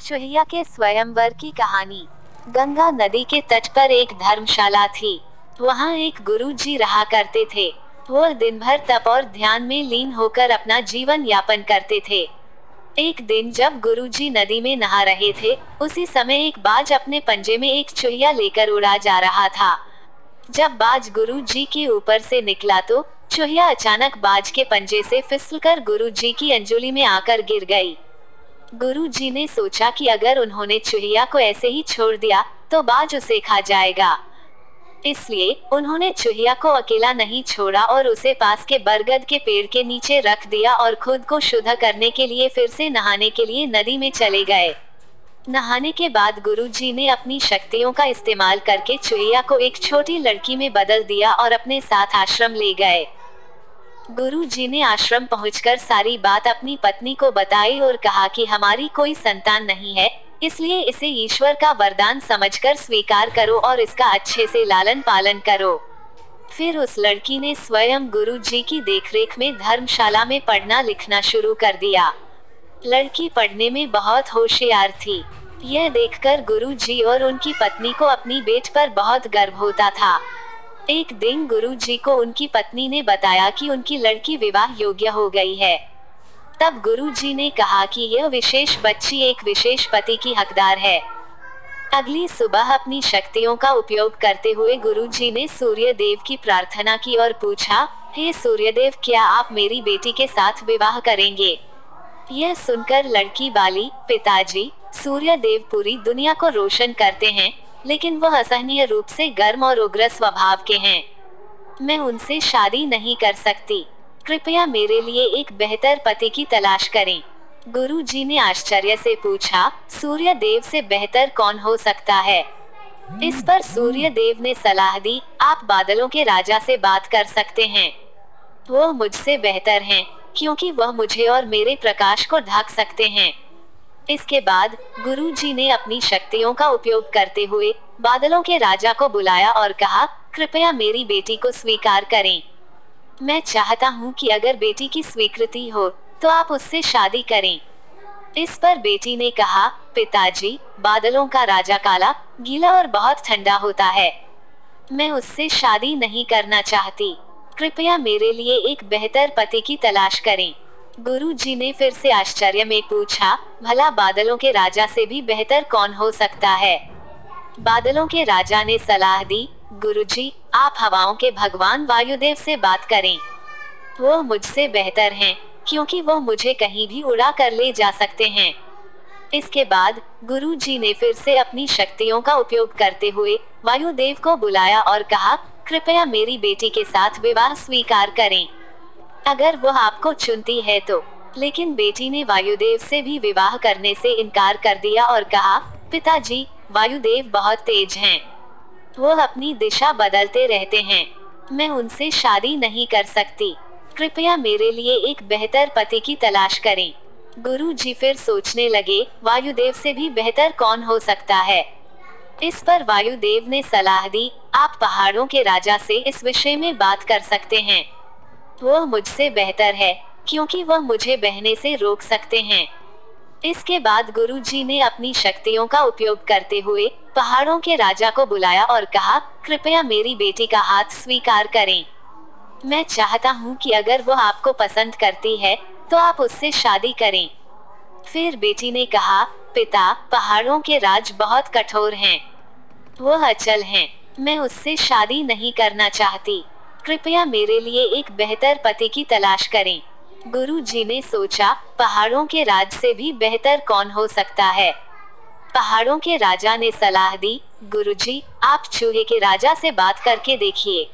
चूहिया के स्वयंवर की कहानी। गंगा नदी के तट पर एक धर्मशाला थी। वहाँ एक गुरु जी रहा करते थे। वो दिन भर तप और ध्यान में लीन होकर अपना जीवन यापन करते थे। एक दिन जब गुरु जी नदी में नहा रहे थे, उसी समय एक बाज अपने पंजे में एक चूहिया लेकर उड़ा जा रहा था। जब बाज गुरु जी के ऊपर से निकला तो चूहिया अचानक बाज के पंजे से फिसलकर गुरु जी की अंजुली में आकर गिर गई। गुरु जी ने सोचा कि अगर उन्होंने चूहिया को ऐसे ही छोड़ दिया तो बाज उसे खा जाएगा। इसलिए उन्होंने चूहिया को अकेला नहीं छोड़ा और उसे पास के बरगद के पेड़ के नीचे रख दिया और खुद को शुद्ध करने के लिए फिर से नहाने के लिए नदी में चले गए। नहाने के बाद गुरु जी ने अपनी शक्तियों का इस्तेमाल करके चूहिया को एक छोटी लड़की में बदल दिया और अपने साथ आश्रम ले गए। गुरु जी ने आश्रम पहुंचकर सारी बात अपनी पत्नी को बताई और कहा कि हमारी कोई संतान नहीं है, इसलिए इसे ईश्वर का वरदान समझकर स्वीकार करो और इसका अच्छे से लालन पालन करो। फिर उस लड़की ने स्वयं गुरु जी की देखरेख में धर्मशाला में पढ़ना लिखना शुरू कर दिया। लड़की पढ़ने में बहुत होशियार थी। यह देखकर गुरु जी और उनकी पत्नी को अपनी बेट पर बहुत गर्व होता था। एक दिन गुरु जी को उनकी पत्नी ने बताया कि उनकी लड़की विवाह योग्य हो गई है। तब गुरु जी ने कहा कि यह विशेष बच्ची एक विशेष पति की हकदार है। अगली सुबह अपनी शक्तियों का उपयोग करते हुए गुरु जी ने सूर्य देव की प्रार्थना की और पूछा, हे सूर्यदेव, क्या आप मेरी बेटी के साथ विवाह करेंगे? यह सुनकर लड़की वाली, पिताजी, सूर्य देव पूरी दुनिया को रोशन करते हैं, लेकिन वह असहनीय रूप से गर्म और उग्र स्वभाव के हैं। मैं उनसे शादी नहीं कर सकती। कृपया मेरे लिए एक बेहतर पति की तलाश करें। गुरु जी ने आश्चर्य से पूछा, सूर्य देव से बेहतर कौन हो सकता है? इस पर सूर्य देव ने सलाह दी, आप बादलों के राजा से बात कर सकते हैं। वो मुझसे बेहतर हैं, क्योंकि वह मुझे और मेरे प्रकाश को ढक सकते हैं। इसके बाद गुरु जी ने अपनी शक्तियों का उपयोग करते हुए बादलों के राजा को बुलाया और कहा, कृपया मेरी बेटी को स्वीकार करें। मैं चाहता हूँ कि अगर बेटी की स्वीकृति हो तो आप उससे शादी करें। इस पर बेटी ने कहा, पिताजी, बादलों का राजा काला, गीला और बहुत ठंडा होता है। मैं उससे शादी नहीं करना चाहती। कृपया मेरे लिए एक बेहतर पति की तलाश करें। गुरु जी ने फिर से आश्चर्य में पूछा, भला बादलों के राजा से भी बेहतर कौन हो सकता है? बादलों के राजा ने सलाह दी, गुरुजी, आप हवाओं के भगवान वायुदेव से बात करें। वो मुझसे बेहतर हैं, क्योंकि वो मुझे कहीं भी उड़ा कर ले जा सकते हैं। इसके बाद गुरु जी ने फिर से अपनी शक्तियों का उपयोग करते हुए वायुदेव को बुलाया और कहा, कृपया मेरी बेटी के साथ विवाह स्वीकार करें, अगर वह आपको चुनती है तो। लेकिन बेटी ने वायुदेव से भी विवाह करने से इनकार कर दिया और कहा, पिताजी, वायुदेव बहुत तेज हैं। वो अपनी दिशा बदलते रहते हैं। मैं उनसे शादी नहीं कर सकती। कृपया मेरे लिए एक बेहतर पति की तलाश करें। गुरु जी फिर सोचने लगे, वायुदेव से भी बेहतर कौन हो सकता है? इस पर वायुदेव ने सलाह दी, आप पहाड़ों के राजा से इस विषय में बात कर सकते हैं। वह मुझसे बेहतर है, क्योंकि वह मुझे बहने से रोक सकते हैं। इसके बाद गुरु जी ने अपनी शक्तियों का उपयोग करते हुए पहाड़ों के राजा को बुलाया और कहा, कृपया मेरी बेटी का हाथ स्वीकार करें। मैं चाहता हूँ कि अगर वह आपको पसंद करती है तो आप उससे शादी करें। फिर बेटी ने कहा, पिता, पहाड़ों के राज बहुत कठोर हैं। वह अचल हैं। मैं उससे शादी नहीं करना चाहती। कृपया मेरे लिए एक बेहतर पति की तलाश करें। गुरु जी ने सोचा, पहाड़ों के राज से भी बेहतर कौन हो सकता है? पहाड़ों के राजा ने सलाह दी, गुरुजी, आप चूहे के राजा से बात करके देखिए।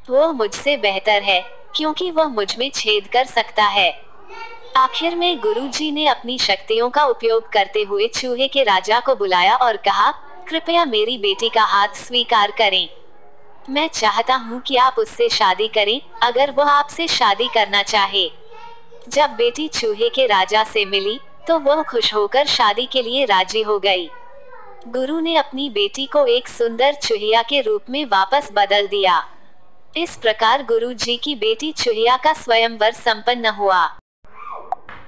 वो मुझसे बेहतर है, क्योंकि वह मुझ में छेद कर सकता है। आखिर में गुरु जी ने अपनी शक्तियों का उपयोग करते हुए चूहे के राजा को बुलाया और कहा, कृपया मेरी बेटी का हाथ स्वीकार करें। मैं चाहता हूँ कि आप उससे शादी करें, अगर वह आपसे शादी करना चाहे। जब बेटी चूहे के राजा से मिली तो वह खुश होकर शादी के लिए राजी हो गई। गुरु ने अपनी बेटी को एक सुंदर चूहिया के रूप में वापस बदल दिया। इस प्रकार गुरु जी की बेटी चूहिया का स्वयंवर संपन्न हुआ।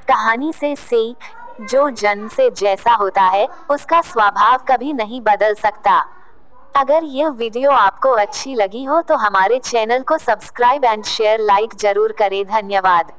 कहानी से सीख, जो जन्म से जैसा होता है उसका स्वभाव कभी नहीं बदल सकता। अगर यह वीडियो आपको अच्छी लगी हो तो हमारे चैनल को सब्सक्राइब एंड शेयर लाइक जरूर करें। धन्यवाद।